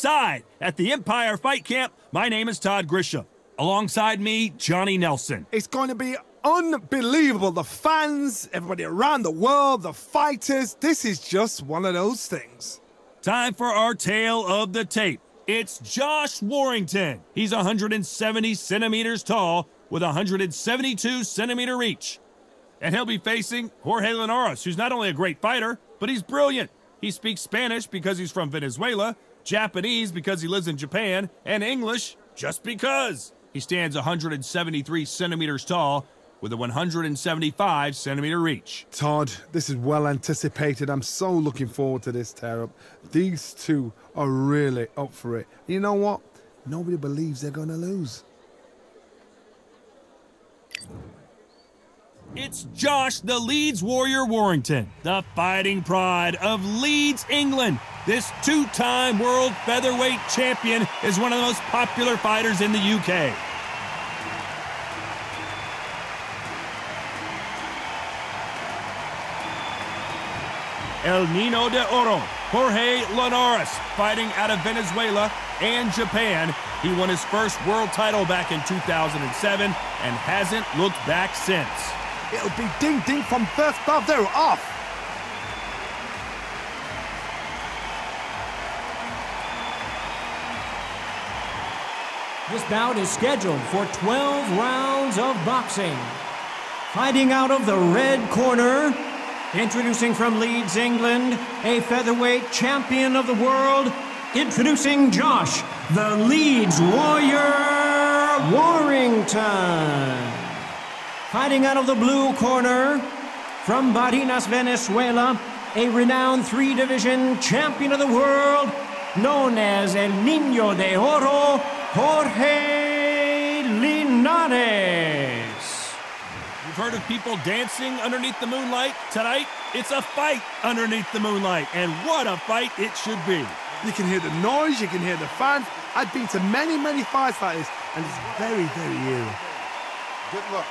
courtside at the Empire Fight Camp. My name is Todd Grisham. Alongside me, Johnny Nelson. It's going to be unbelievable. The fans, everybody around the world, the fighters. This is just one of those things. Time for our tale of the tape. It's Josh Warrington. He's 170 centimeters tall with 172 centimeter reach. And he'll be facing Jorge Linares, who's not only a great fighter, but he's brilliant. He speaks Spanish because he's from Venezuela, Japanese because he lives in Japan, and English just because. He stands 173 centimeters tall with a 175 centimeter reach. Todd, this is well anticipated. I'm so looking forward to this tear-up. These two are really up for it. You know what? Nobody believes they're going to lose. It's Josh, the Leeds Warrior Warrington, the fighting pride of Leeds, England. This two-time world featherweight champion is one of the most popular fighters in the UK. El Nino de Oro, Jorge Linares, fighting out of Venezuela and Japan. He won his first world title back in 2007 and hasn't looked back since. It'll be ding-ding from first glove. They're off. This bout is scheduled for 12 rounds of boxing. Fighting out of the red corner, introducing from Leeds, England, a featherweight champion of the world, introducing Josh, the Leeds Warrior Warrington. Fighting out of the blue corner, from Barinas, Venezuela, a renowned three-division champion of the world, known as El Niño de Oro, Jorge Linares. You've heard of people dancing underneath the moonlight? Tonight, it's a fight underneath the moonlight, and what a fight it should be. You can hear the noise, you can hear the fans. I've been to many, many fights like this, and it's very, very eerie. Good luck.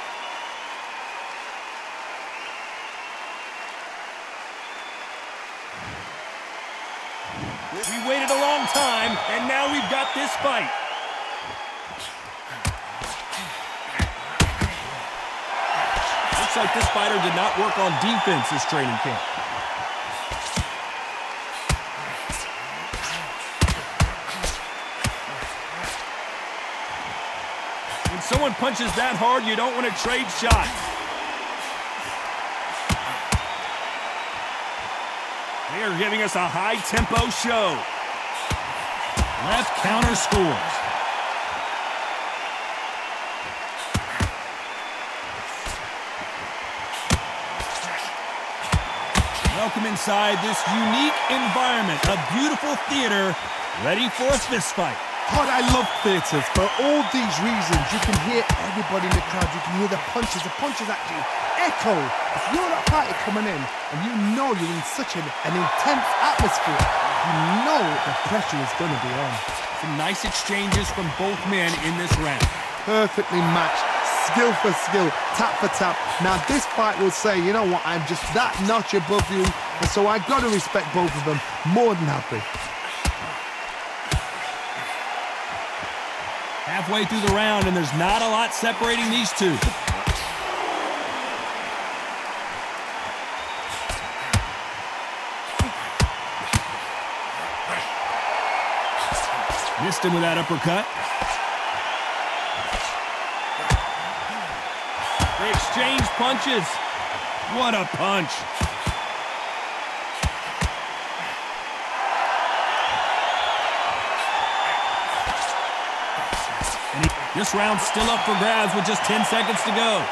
We waited a long time, and now we've got this fight. Looks like this fighter did not work on defense this training camp. When someone punches that hard, you don't want to trade shots. They are giving us a high-tempo show. Left counter scores. Welcome inside this unique environment, a beautiful theater, ready for a fist fight. Todd, I love theatres for all these reasons. You can hear everybody in the crowd. You can hear the punches. The punches actually echo. If you're a fighter coming in and you know you're in such an intense atmosphere, you know the pressure is going to be on. Some nice exchanges from both men in this round. Perfectly matched. Skill for skill, tap for tap. Now this fight will say, you know what, I'm just that notch above you, and so I've got to respect both of them. More than happy. Halfway through the round, and there's not a lot separating these two. Missed him with that uppercut. They exchange punches. What a punch. This round's still up for grabs with just 10 seconds to go.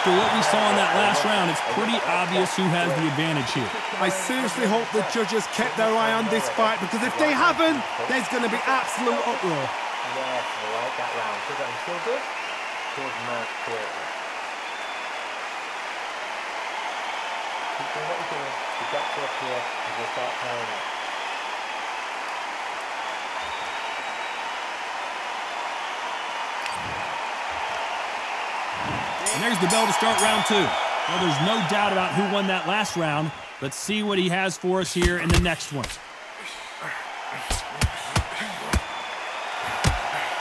After what we saw in that last round, it's pretty obvious who has the advantage here. I seriously hope the judges kept their eye on this fight, because if they haven't, there's going to be absolute uproar. Yes, I like that round. So going so good. Good match, good. Keep doing what you're doing. You've got to up here and we'll start playing it. And there's the bell to start round 2. Well, there's no doubt about who won that last round. Let's see what he has for us here in the next one.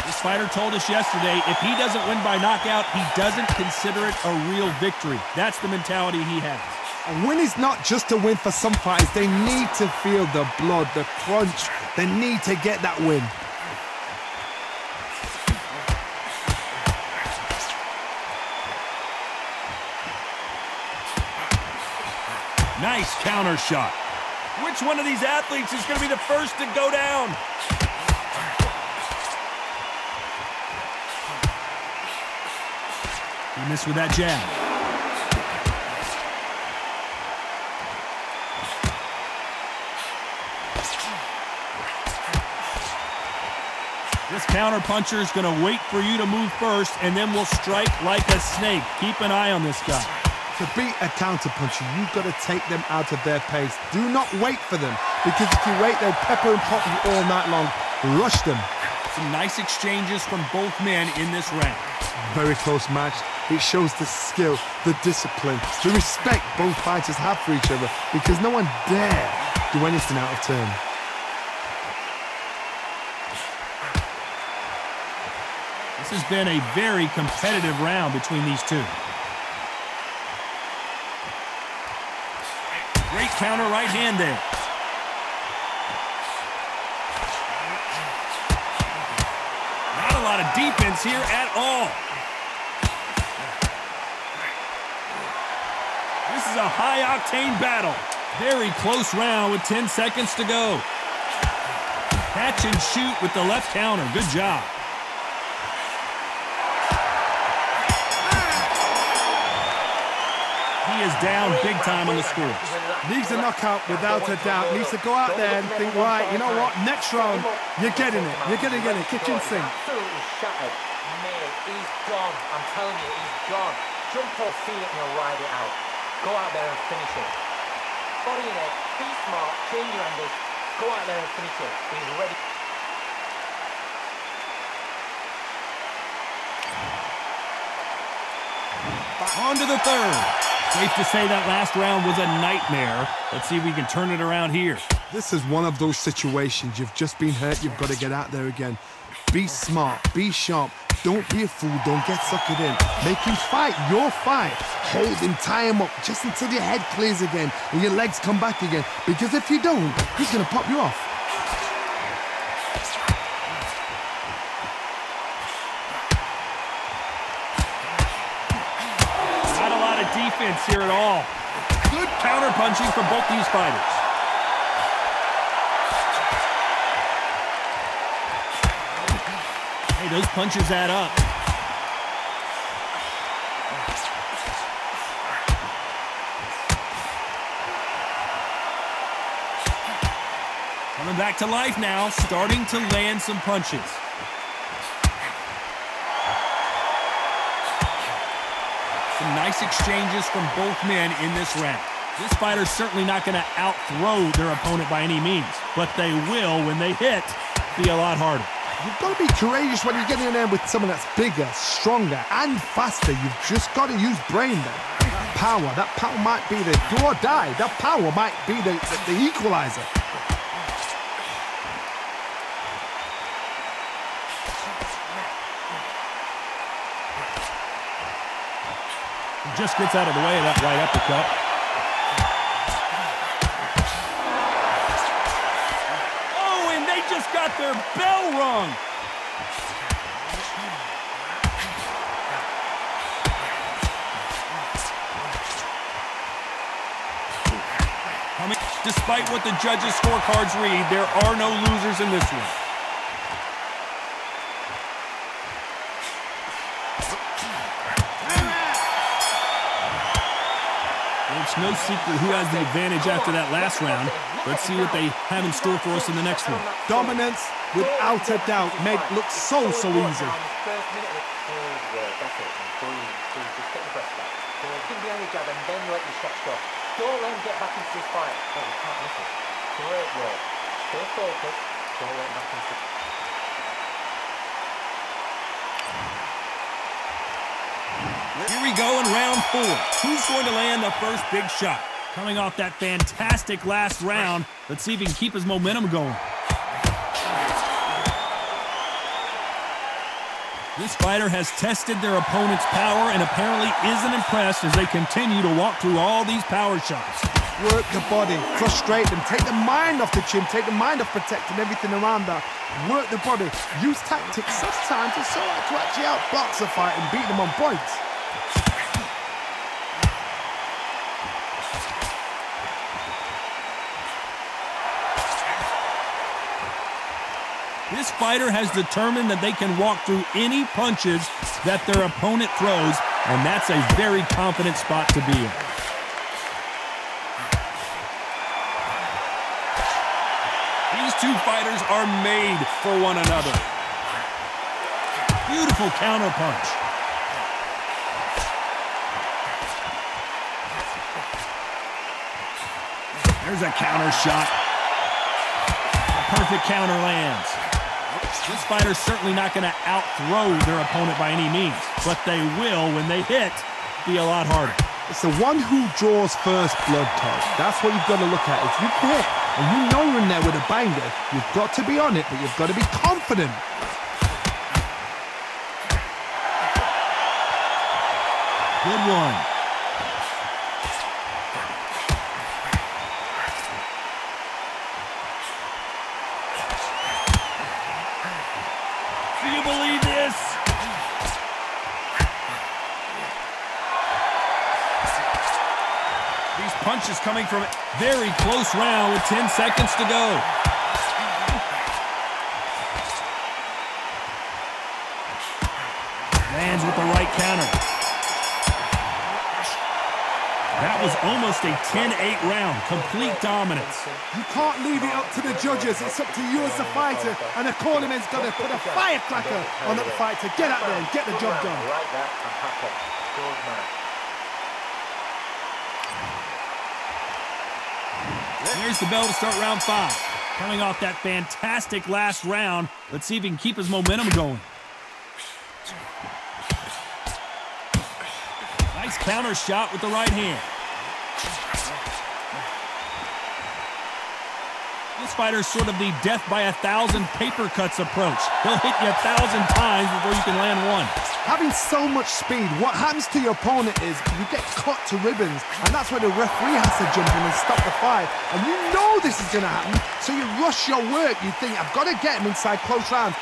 This fighter told us yesterday, if he doesn't win by knockout, he doesn't consider it a real victory. That's the mentality he has. A win is not just a win for some fighters. They need to feel the blood, the crunch. They need to get that win. Nice counter shot. Which one of these athletes is going to be the first to go down? He missed with that jab. This counter puncher is going to wait for you to move first, and then will strike like a snake. Keep an eye on this guy. To beat a counter-puncher, you've got to take them out of their pace. Do not wait for them, because if you wait, they'll pepper and pop you all night long. Rush them. Some nice exchanges from both men in this round. Very close match. It shows the skill, the discipline, the respect both fighters have for each other, because no one dare do anything out of turn. This has been a very competitive round between these two. Great counter right hand there. Not a lot of defense here at all. This is a high-octane battle. Very close round with 10 seconds to go. Catch and shoot with the left counter. Good job. He is down big time on the score. Needs a knockout without a doubt. Needs to go out there and think, right, you know what, next round, you're getting it. You're going to get it. Kitchen sink. Absolutely shattered. Mate, he's gone. I'm telling you, he's gone. Jump off, feel it, and he'll ride it out. Go out there and finish it. Body in it. Be smart. Change your angles. Go out there and finish it. He's ready. On to the third. Safe to say that last round was a nightmare. Let's see if we can turn it around here. This is one of those situations. You've just been hurt. You've got to get out there again. Be smart. Be sharp. Don't be a fool. Don't get suckered in. Make him fight your fight. Hold him. Tie him up just until your head clears again and your legs come back again. Because if you don't, he's going to pop you off. Defense here at all. Good counter punching from both these fighters. Hey, those punches add up. Coming back to life now, starting to land some punches. Some nice exchanges from both men in this round. This fighter's certainly not going to out-throw their opponent by any means, but they will, when they hit, be a lot harder. You've got to be courageous when you get in there with someone that's bigger, stronger, and faster. You've just got to use brain then. That power might be the do or die. That power might be the equalizer. Just gets out of the way of that right uppercut. Oh, and they just got their bell rung. Despite what the judges' scorecards read, there are no losers in this one. It's no secret who has the advantage after that last round. Let's see what they have in store for us in the next one. Dominance, without a doubt, made it look so easy. That's it. Breathe. Just get the breath back. Keep behind your jab and then let your shots go. Don't let him get back into this fight. Oh, you can't miss it. Great work. Stay focused. Don't let him back into it. Here we go in round 4. Who's going to land the first big shot? Coming off that fantastic last round, let's see if he can keep his momentum going. This fighter has tested their opponent's power and apparently isn't impressed as they continue to walk through all these power shots. Work the body, frustrate them, take the mind off the chin, take the mind off protecting everything around that. Work the body, use tactics such times as so to actually outbox a fight and beat them on points. This fighter has determined that they can walk through any punches that their opponent throws, and that's a very confident spot to be in. These two fighters are made for one another. Beautiful counter punch. There's a counter shot. A perfect counter lands. This fighter's certainly not going to out-throw their opponent by any means, but they will, when they hit, be a lot harder. It's the one who draws first blood, Todd. That's what you've got to look at. If you hit and you know you're in there with a banger, you've got to be on it, but you've got to be confident. Good one. Do you believe this? These punches coming from a very close round with 10 seconds to go. Lands with the right counter. That was almost a 10-8 round, complete dominance. You can't leave it up to the judges. It's up to you as the fighter, and the cornerman's got to put a firecracker on that fight to get out there and get the job done. Like that and happy. Good man. There's the bell to start round 5. Coming off that fantastic last round, let's see if he can keep his momentum going. Nice counter shot with the right hand. This fighter's sort of the death by 1,000 paper cuts approach. He'll hit you 1,000 times before you can land one. Having so much speed, what happens to your opponent is you get cut to ribbons, and that's where the referee has to jump in and stop the fight. And you know this is going to happen, so you rush your work. You think, I've got to get him inside close rounds.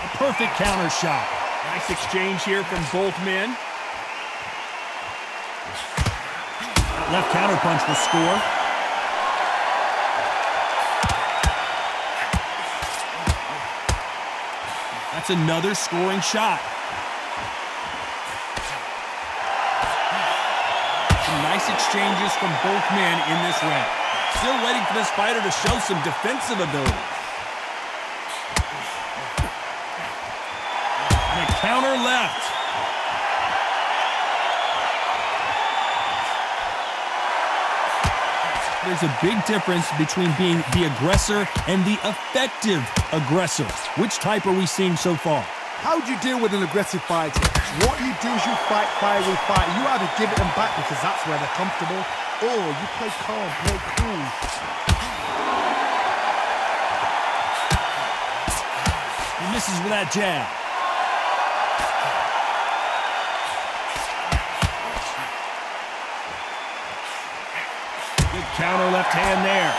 A perfect counter shot. Nice exchange here from both men. That left counter punch will score. That's another scoring shot. Some nice exchanges from both men in this round. Still waiting for this fighter to show some defensive ability. And a counter left. There's a big difference between being the aggressor and the effective aggressor. Which type are we seeing so far? How do you deal with an aggressive fighter? What you do is you fight fire with fire. You either give it them back because that's where they're comfortable, or you play calm, play cool. He misses with that jab. Good counter left hand there.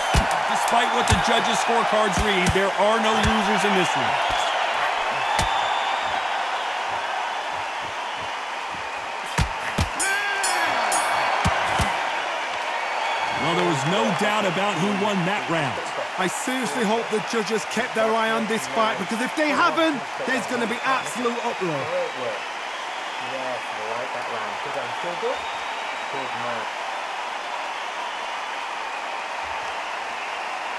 Despite what the judges' scorecards read, there are no losers in this one. Well, there was no doubt about who won that round. I seriously hope the judges kept their eye on this fight, because if they haven't, there's going to be absolute uproar. Great work. Yes, I like that round. Good round. Feel good? Good man.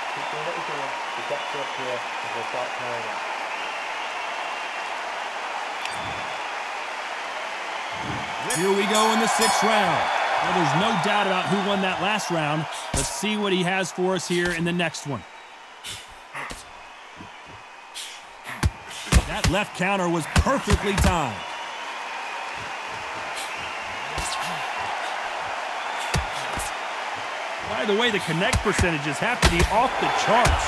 Keep doing what you're doing. The depth up here as we'll start carrying out. Here we go in the 6th round. Well, there's no doubt about who won that last round. Let's see what he has for us here in the next one. That left counter was perfectly timed. By the way, the connect percentages have to be off the charts.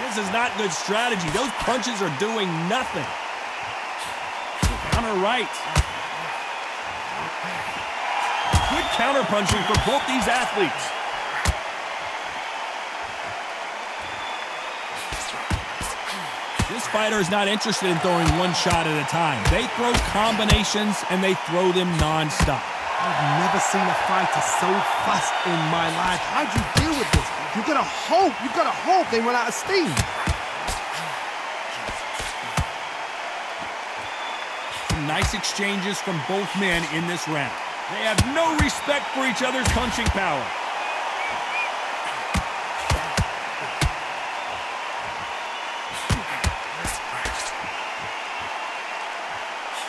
This is not good strategy. Those punches are doing nothing. Counter right. Good counter punching for both these athletes. This fighter is not interested in throwing one shot at a time. They throw combinations and they throw them non-stop. I've never seen a fighter so fast in my life. How do you deal with this? You've got to hope they run out of steam. Some nice exchanges from both men in this round. They have no respect for each other's punching power.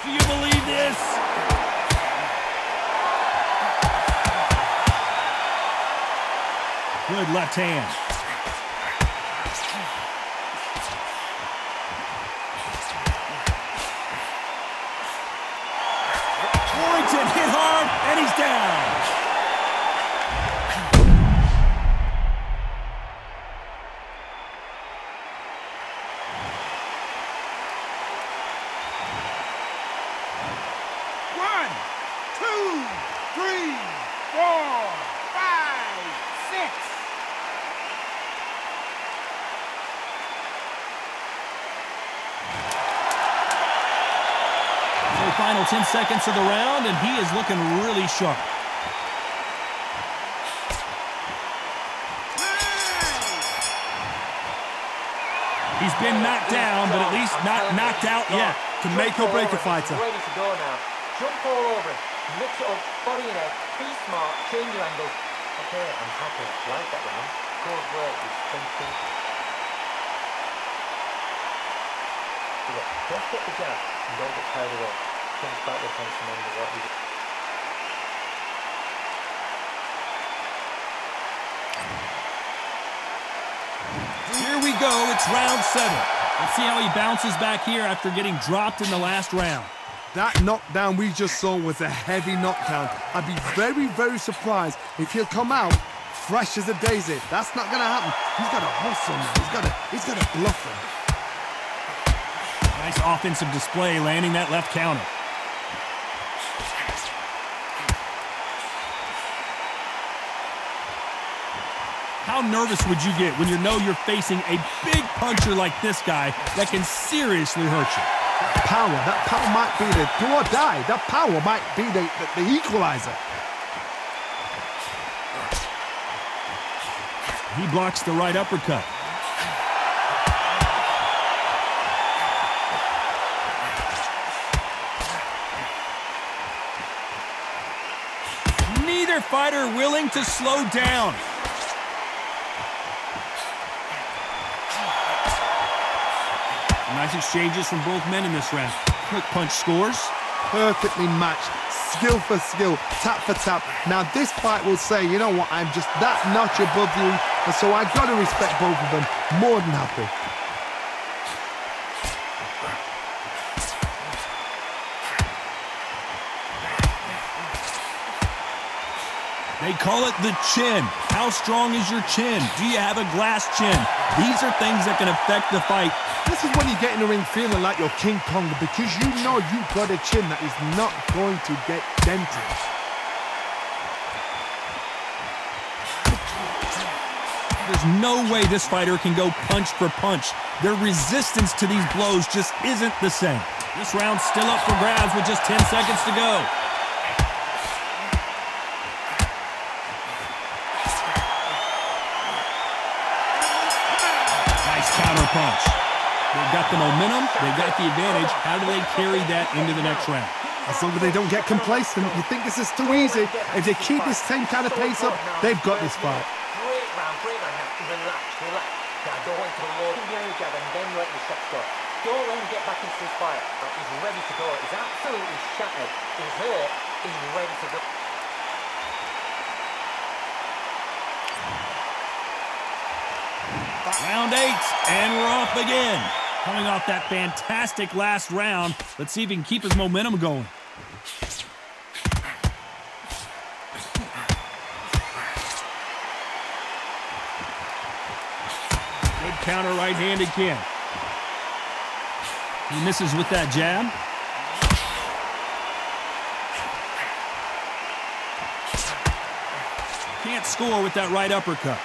Do you believe this? Good left hand. Warrington hit hard, and he's down. One, two, three, 4, 5, 6. So final 10 seconds of the round, and he is looking really sharp. He's been knocked down, but at least not knocked out yet. Can make or break a fighter. Ready to go now. Jump all over it. Mix it up. Body and head. Be smart. Change your angle. Okay, I'm happy. Like that round. Good work. He's thinking. Don't get the jab and don't get carried away. Think about the fence and remember what you do. Here we go, it's round 7. Let's see how he bounces back here after getting dropped in the last round. That knockdown we just saw was a heavy knockdown. I'd be very, very surprised if he'll come out fresh as a daisy. That's not going to happen. He's got to hustle now. He's got to bluff him. Nice offensive display, landing that left counter. How nervous would you get when you know you're facing a big puncher like this guy that can seriously hurt you? That power might be the do or die. That power might be the equalizer. He blocks the right uppercut. Neither fighter willing to slow down. Nice exchanges from both men in this round. Quick punch scores. Perfectly matched. Skill for skill. Tap for tap. Now this fight will say, you know what, I'm just that notch above you. And so I've got to respect both of them. More than happy. They call it the chin. How strong is your chin? Do you have a glass chin? These are things that can affect the fight. This is when you get in the ring feeling like you're King Kong because you know you've got a chin that is not going to get dented. There's no way this fighter can go punch for punch. Their resistance to these blows just isn't the same. This round's still up for grabs with just 10 seconds to go. Nice counter punch. They've got the momentum, they've got the advantage. How do they carry that into the next round? As long as they don't get complacent, you think this is too easy. If they keep this same kind of pace up, they've got this fight. Great round. Now, relax. Now, don't wait till the Lord. Behind the jab and then let your shots go. Don't let him get back into this fight. He's ready to go. He's absolutely shattered. He's hurt. He's ready to go. Round 8, and we're off again. Coming off that fantastic last round, let's see if he can keep his momentum going. Good counter right-handed kick. He misses with that jab. Can't score with that right uppercut.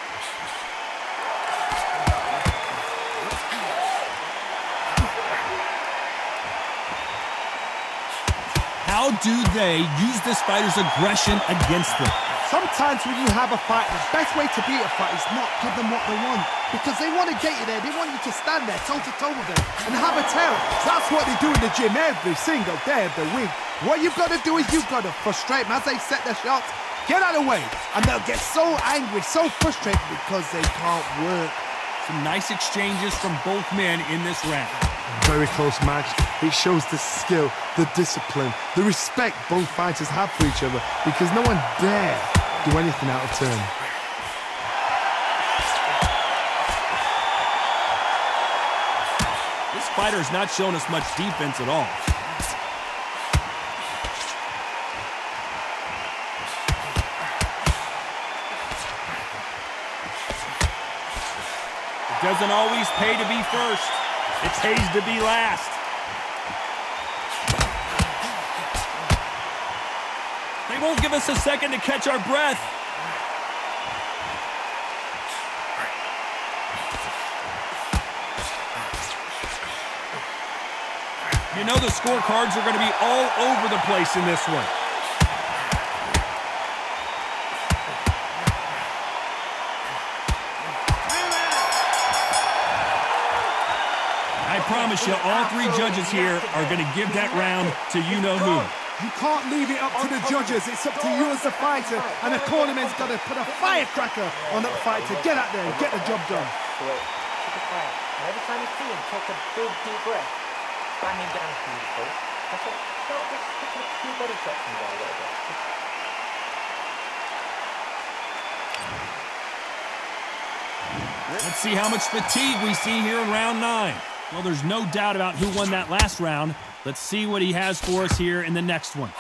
How do they use this fighter's aggression against them? Sometimes when you have a fight, the best way to beat a fight is not give them what they want. Because they want to get you there. They want you to stand there toe-to-toe with them and have a tell. That's what they do in the gym every single day of the week. What you've got to do is you've got to frustrate them as they set their shots. Get out of the way. And they'll get so angry, so frustrated because they can't work. Some nice exchanges from both men in this round. Very close match. It shows the skill, the discipline, the respect both fighters have for each other because no one dare do anything out of turn. This fighter's not shown us much defense at all. It doesn't always pay to be first. It pays to be last. They won't give us a second to catch our breath. You know the scorecards are going to be all over the place in this one. I promise you, all three judges here are going to give that round to you-know-who. You can't leave it up to the judges. It's up to you as the fighter. And the cornerman's got to put a firecracker on that fight to get out there and get the job done. And every time you see him, take a big, deep breath. Bang him down beautiful. That's it. Don't just stick a few body shots in there a little bit. Let's see how much fatigue we see here in round 9. Well, there's no doubt about who won that last round. Let's see what he has for us here in the next one.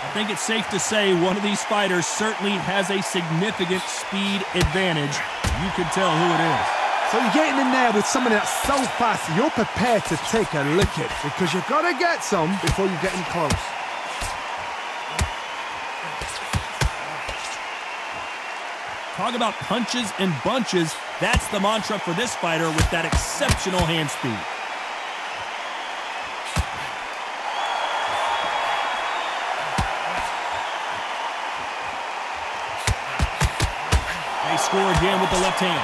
I think it's safe to say one of these fighters certainly has a significant speed advantage. You can tell who it is. So you're getting in there with someone that's so fast, you're prepared to take a licking because you've got to get some before you get in close. Talk about punches and bunches. That's the mantra for this fighter with that exceptional hand speed. They score again with the left hand.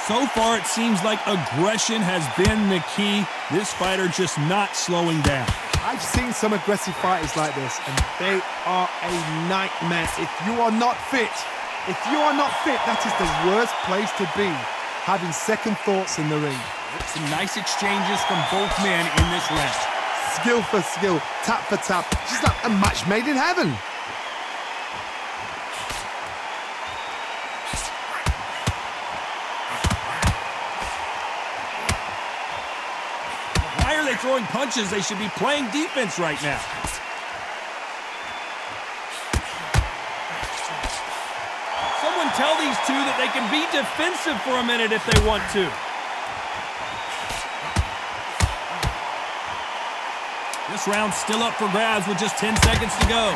So far, it seems like aggression has been the key. This fighter just not slowing down. I've seen some aggressive fighters like this, and they are a nightmare. If you are not fit, that is the worst place to be, having second thoughts in the ring. Some nice exchanges from both men in this round. Skill for skill, tap for tap, just like a match made in heaven. Throwing punches, they should be playing defense right now. Someone tell these two that they can be defensive for a minute if they want to. This round's still up for grabs with just 10 seconds to go.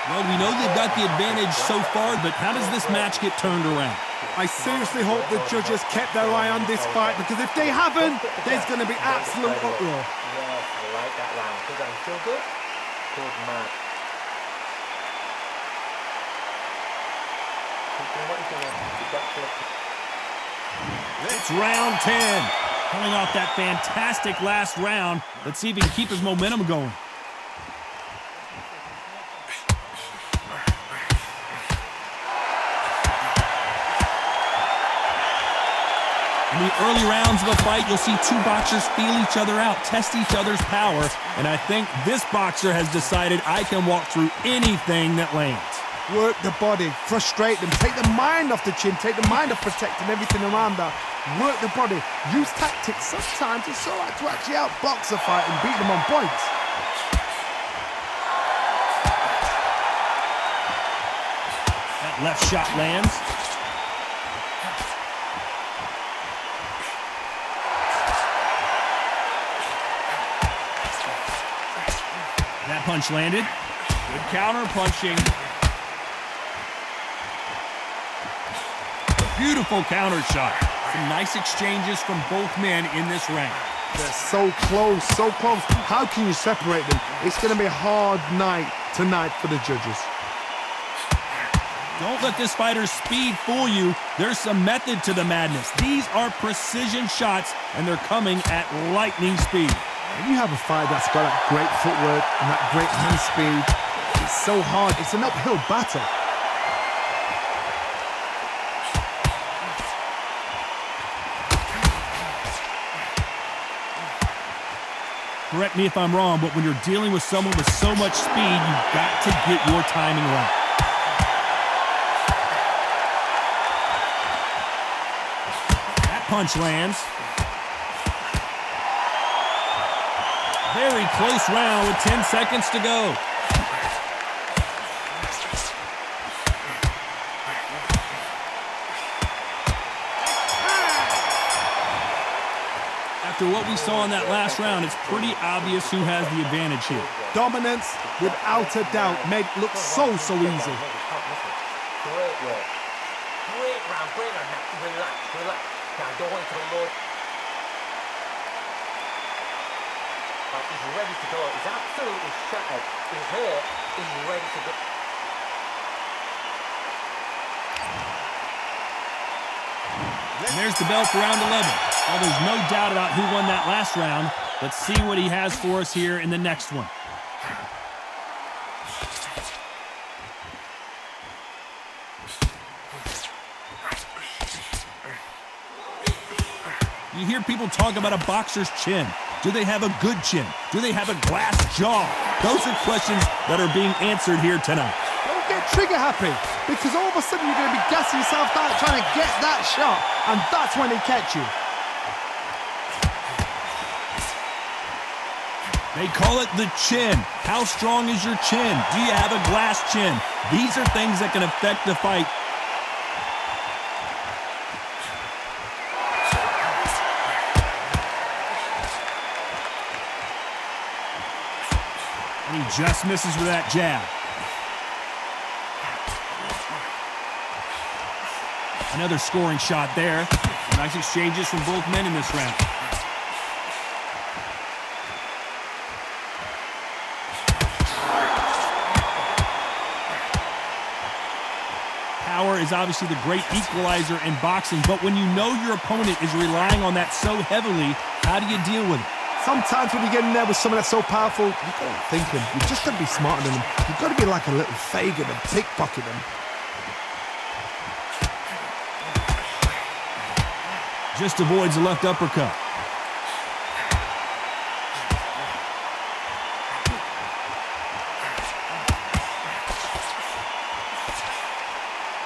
Well, we know they've got the advantage so far, but how does this match get turned around? I seriously hope the judges kept their eye on this fight, because if they haven't, there's going to be absolute uproar. Yes, I like that round. Does that feel good? Good man. Keep doing what you're doing. Keep that flip. It's round 10. Coming off that fantastic last round, let's see if he can keep his momentum going. In the early rounds of a fight, you'll see two boxers feel each other out, test each other's power, and I think this boxer has decided I can walk through anything that lands. Work the body, frustrate them, take the mind off the chin, take the mind off protecting everything around that. Work the body, use tactics. Sometimes it's so hard to actually outbox a fight and beat them on points. That left shot lands. That punch landed. Good counter punching. Beautiful counter shot. Some nice exchanges from both men in this round. They're so close, so close. How can you separate them? It's going to be a hard night tonight for the judges. Don't let this fighter's speed fool you. There's some method to the madness. These are precision shots, and they're coming at lightning speed. When you have a fight that's got that great footwork and that great hand speed, it's so hard. It's an uphill battle. Correct me if I'm wrong, but when you're dealing with someone with so much speed, you've got to get your timing right. That punch lands. Very close round with 10 seconds to go. After what we saw in that last round, it's pretty obvious who has the advantage here. Dominance, without a doubt, made it look so easy. Great work. Great round, great round. Now, relax, relax. Now, don't want to load. He's ready to go. He's absolutely shattered. He's hurt. He's ready to go. And there's the bell for round 11. Well, there's no doubt about who won that last round. Let's see what he has for us here in the next one. You hear people talk about a boxer's chin. Do they have a good chin? Do they have a glass jaw? Those are questions that are being answered here tonight. Don't get trigger happy, because all of a sudden you're going to be gassing yourself out trying to get that shot, and that's when they catch you. They call it the chin. How strong is your chin? Do you have a glass chin? These are things that can affect the fight. And he just misses with that jab. Another scoring shot there. Nice exchanges from both men in this round. Power is obviously the great equalizer in boxing, but when you know your opponent is relying on that so heavily, how do you deal with it? Sometimes when you get in there with someone that's so powerful, you've got to think him. You've just got to be smarter than him. You've got to be like a little Fagin and pickpocket him. Just avoids the left uppercut.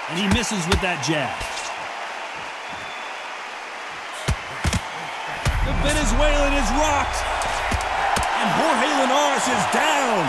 And he misses with that jab. The Venezuelan is rocked. And Jorge Linares is down.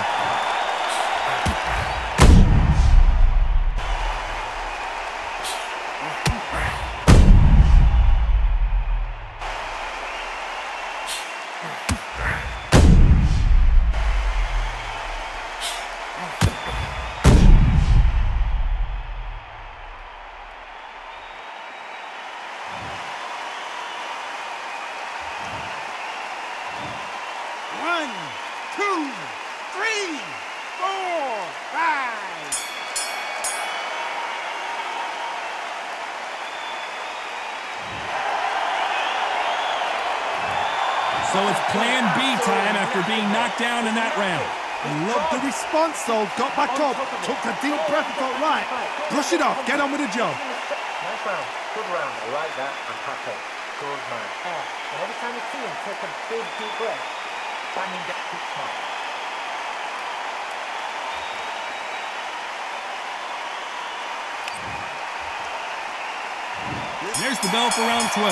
So it's plan B time after being knocked down in that round. I love the response though. Got back up, took a deep breath and thought, right, brush it off, get on with the job. Nice round, good round. I like that. I'm happy. Good man. And every time you see him, take a big deep breath. Bang him down. Keep smart. There's the bell for round 12.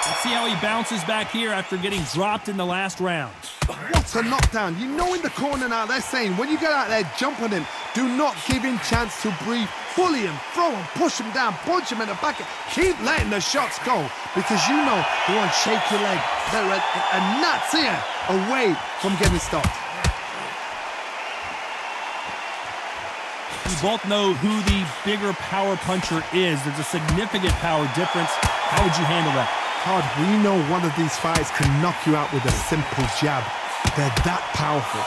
Let's see how he bounces back here after getting dropped in the last round. What a knockdown. You know in the corner now they're saying when you get out there jumping him, do not give him chance to breathe. Bully him, throw him, push him down, punch him in the back. Keep letting the shots go because you know they want to shake your leg. They're a gnat's ear away from getting stopped. We both know who the bigger power puncher is. There's a significant power difference. How would you handle that? Todd, we know one of these fighters can knock you out with a simple jab. They're that powerful.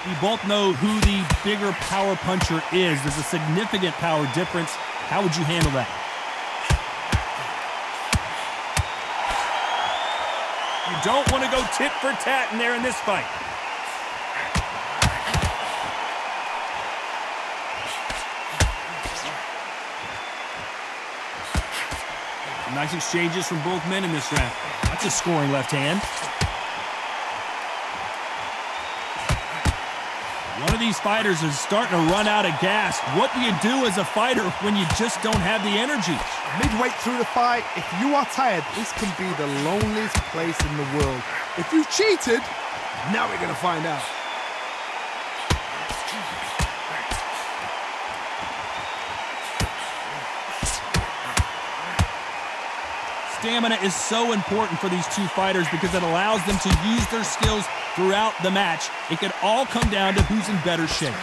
We both know who the bigger power puncher is. There's a significant power difference. How would you handle that? You don't want to go tit for tat in there in this fight. Some nice exchanges from both men in this round. That's a scoring left hand. One of these fighters is starting to run out of gas. What do you do as a fighter when you just don't have the energy? Midway through the fight, if you are tired, this can be the loneliest place in the world. If you cheated, now we're going to find out. Stamina is so important for these two fighters because it allows them to use their skills throughout the match. It could all come down to who's in better shape.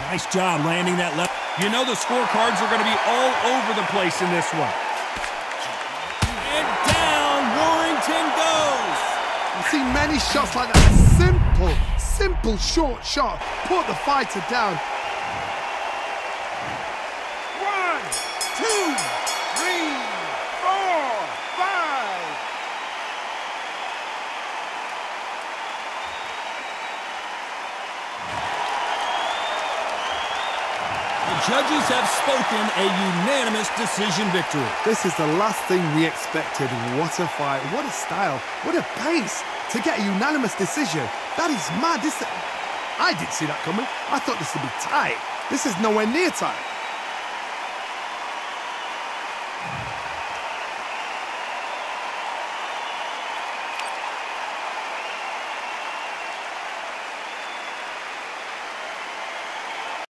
Nice job landing that left. You know the scorecards are going to be all over the place in this one. And down Warrington goes. You see many shots like that. Simple short shot. Put the fighter down. 1, 2, 3, 4, 5. The judges have spoken, a unanimous decision victory. This is the last thing we expected. What a fight, what a style, what a pace to get a unanimous decision. That is mad. I didn't see that coming. I thought this would be tight. This is nowhere near tight.